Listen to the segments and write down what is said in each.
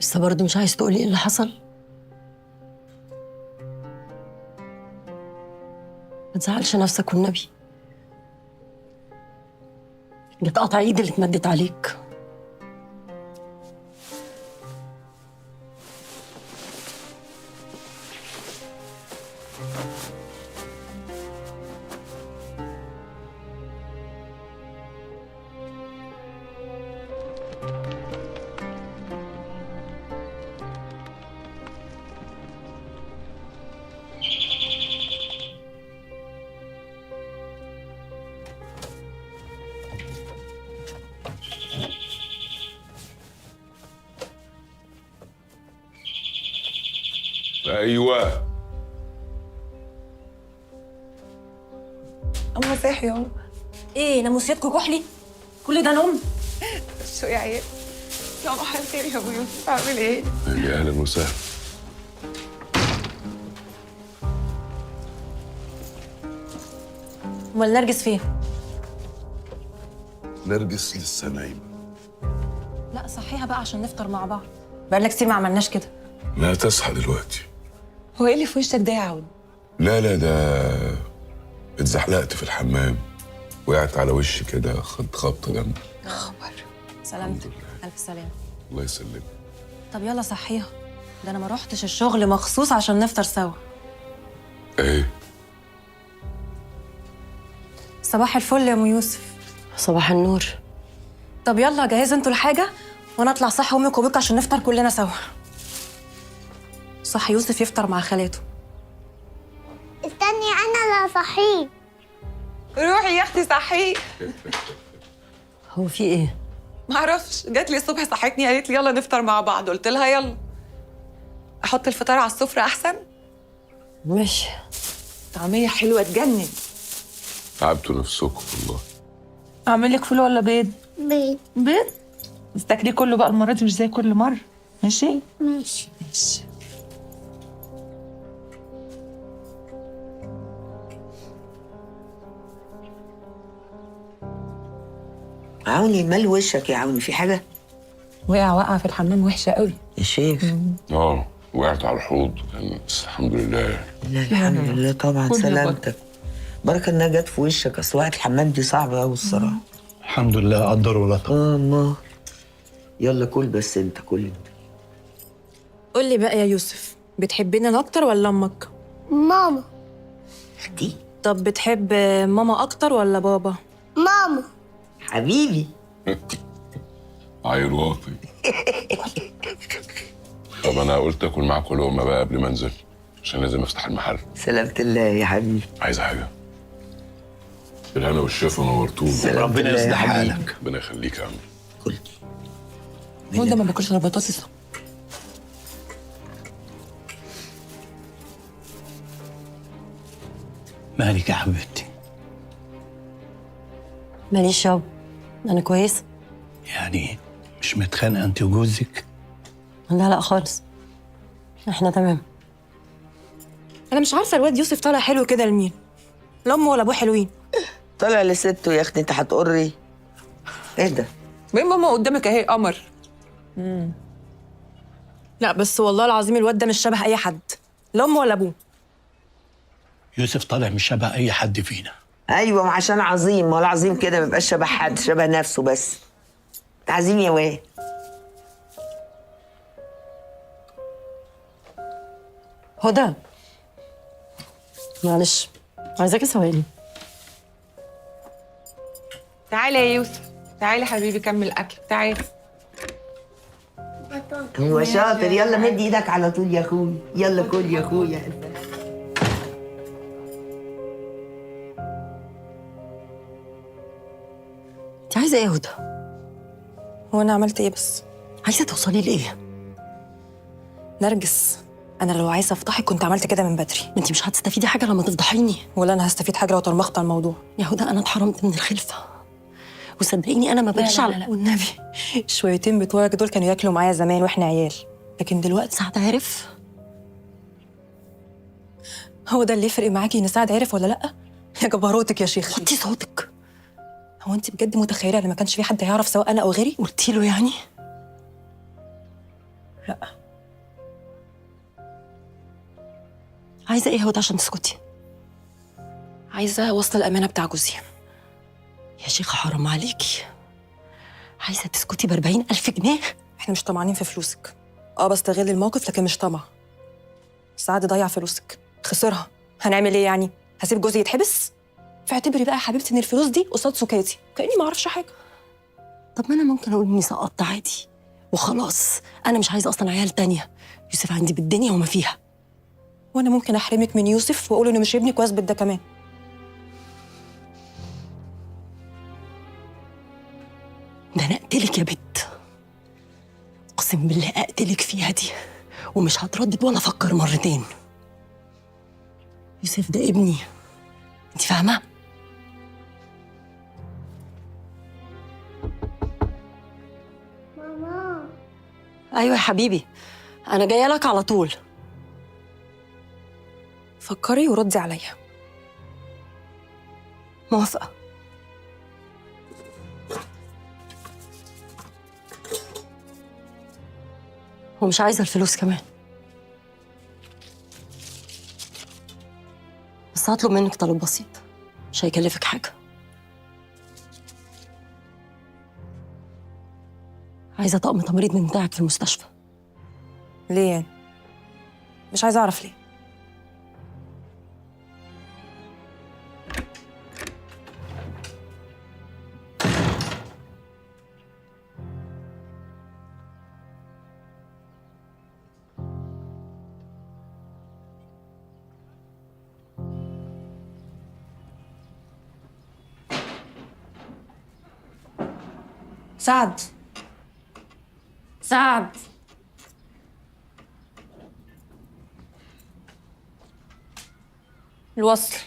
لسه برضه مش عايز تقولي ايه اللي حصل؟ ما تزعلش نفسك والنبي. جت قطع ايدي اللي اتمدت عليك. ايوه أما صاحي اهو. ايه ناموسيتكوا كحلي؟ كل ده نوم؟ شو يا عيال؟ صباح الخير يا ابو يوسف، عامل ايه؟ يا اهلا وسهلا. امال نرجس فين؟ نرجس لسه نايمه. لا صحيها بقى عشان نفطر مع بعض. بقالنا كتير ما عملناش كده. لا تصحى دلوقتي. هو ايه اللي في وشك ده يا عون؟ لا ده اتزحلقت في الحمام، وقعت على وشي كده، خد خبطه جامده. خبر. سلامتك. الف سلامه. الله يسلمك. طب يلا صحيها، ده انا ما روحتش الشغل مخصوص عشان نفطر سوا. ايه صباح الفل يا ام يوسف. صباح النور. طب يلا جهزوا انتوا الحاجه وانا اطلع صح امك وابوك عشان نفطر كلنا سوا. صح يوسف يفطر مع خالاته. استني انا اللي اصحيه. روحي يا اختي صحيه. هو في ايه؟ معرفش، جات لي الصبح صحتني قالت لي يلا نفطر مع بعض، قلت لها يلا. احط الفطار على السفره احسن؟ ماشي. طعميه حلوه تجنن. تعبتوا نفسكم والله. اعمل لك فول ولا بيض؟ بيض. بيض. بس تاكليه كله بقى المره دي مش زي كل مره. ماشي ماشي. ماشي. عوني مال وشك يا عوني، في حاجة؟ وقعه في الحمام وحشه قوي. يا شيخ. وقعت على الحوض بس الحمد لله. لا الحمد لله طبعا، كل سلامتك. بركة انها جت في وشك، اصل وقعت الحمام دي صعبة قوي الصراحة. الحمد لله قدر ولطف. ما يلا كل، بس انت كل انت. قول لي بقى يا يوسف، بتحبني انا اكتر ولا امك؟ ماما. اختي. طب بتحب ماما اكتر ولا بابا؟ ماما. حبيبي. عيل واطي. طب انا قلت اكل معاكم لقمه بقى قبل ما انزل، عشان لازم افتح المحل. سلامة الله يا حبيبي. عايز حاجه؟ بالهنا والشفا نورتونا. سلامة ربنا الله يا يصلح حبيبي. حالك. ربنا يخليك يا عم. كل. هو ده ما باكلش غير بطاطس. مالك يا حبيبتي؟ ماليش يابا، انا كويسه. يعني مش متخانقه انت وجوزك؟ لا خالص، احنا تمام. انا مش عارفه الواد يوسف طالع حلو كده لمين؟ لا امه ولا ابوه حلوين. طالع لسته يا اختي، انت هتقري؟ ايه ده؟ بين ماما قدامك اهي قمر. لا بس والله العظيم الواد ده مش شبه اي حد، لا امه ولا ابوه. يوسف طالع مش شبه اي حد فينا. ايوه، ما عشان عظيم، ما هو العظيم كده ما بيبقاش شبه حد، شبه نفسه بس. انت عظيم يا واد. هدى معلش، عايزاكي ثواني. تعالى يا يوسف، تعالى حبيبي كمل اكل، تعالى. هو شاطر، يلا مد ايدك على طول يا اخوي، يلا كل يا اخويا. انت عايزه ايه يا هدى؟ هو انا عملت ايه بس؟ عايزه توصلي لايه؟ نرجس، انا لو عايزه افضحك كنت عملت كده من بدري. انت مش هتستفيدي حاجه لما تفضحيني. ولا انا هستفيد حاجه لو طرمخت على الموضوع. يا هدى انا اتحرمت من الخلفه، وصدقيني انا ما بقاش على والنبي الشويتين بتوعك دول كانوا ياكلوا معايا زمان واحنا عيال، لكن دلوقتي سعد عرف. هو ده اللي يفرق معاكي ان سعد عرف ولا لا؟ يا جبروتك يا شيخ. وطي صوتك. هو انت بجد متخيله ان ما كانش في حد هيعرف سواء انا او غيري؟ قلتي له يعني؟ لا. عايزه ايه هو ده عشان تسكتي؟ عايزه وصل الامانه بتاع جوزي. يا شيخه حرام عليكي. عايزه تسكتي ب40,000 جنيه؟ احنا مش طمعانين في فلوسك. بستغل الموقف لكن مش طمع. سعد ضيع فلوسك، خسرها، هنعمل ايه يعني؟ هسيب جوزي يتحبس؟ فاعتبري بقى يا حبيبتي ان الفلوس دي قصاد سكاتي، كاني ما اعرفش حاجه. طب ما انا ممكن اقول اني سقطت عادي وخلاص. انا مش عايزه اصلا عيال تانية. يوسف عندي بالدنيا وما فيها. وانا ممكن احرمك من يوسف واقول انه مش ابنك واثبت ده كمان. ده انا اقتلك يا بت. اقسم بالله اقتلك فيها دي، ومش هتردد ولا افكر مرتين. يوسف ده ابني، انت فاهمه؟ ماما. ايوه يا حبيبي، انا جايه لك على طول. فكري وردي عليا. موافقه. ومش عايزه الفلوس كمان، بس هطلب منك طلب بسيط مش هيكلفك حاجه. عايزه طقم تمريض من بتاعك في المستشفى. ليه يعني؟ مش عايزه اعرف ليه. سعد، سعد، الوصل.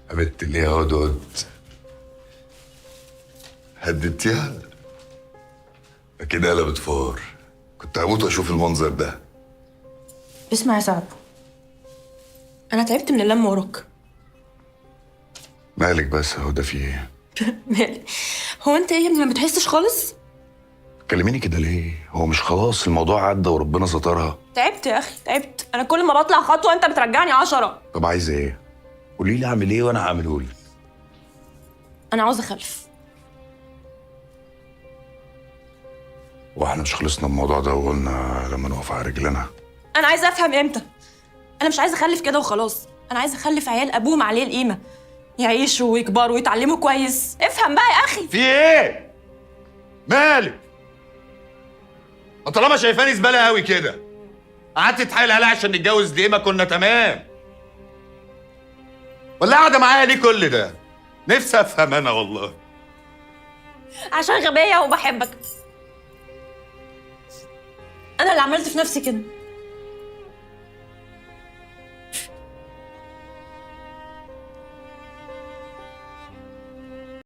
قابلت ليه يا هدهد؟ هددتيها؟ كده قلبت فار. كنت هموت واشوف المنظر ده. اسمع يا سعد، انا تعبت من اللم وراك. مالك بس يا هدى، في ايه؟ مالي؟ هو انت ايه يا ابني ما بتحسش خالص؟ تكلميني كده ليه؟ هو مش خلاص الموضوع عدى وربنا سترها؟ تعبت يا اخي، تعبت. انا كل ما بطلع خطوه انت بترجعني 10. طب عايزه ايه؟ قولي لي اعمل ايه وانا هعمله لك. انا عاوزه اخلف. واحنا مش خلصنا الموضوع ده وقلنا لما نقف على رجلنا؟ انا عايزه افهم امتى. انا مش عايزه اخلف كده وخلاص. انا عايزه اخلف عيال ابوهم عليه القيمه، يعيشوا ويكبروا ويتعلموا كويس. افهم بقى يا اخي. في ايه؟ مالك؟ ما طالما شايفاني زباله قوي كده قعدت تتحايل عليا عشان نتجوز ليه؟ ما كنا تمام. ولا قاعده معايا ليه كل ده؟ نفسي افهم انا والله. عشان غبيه وبحبك. انا اللي عملت في نفسي كده.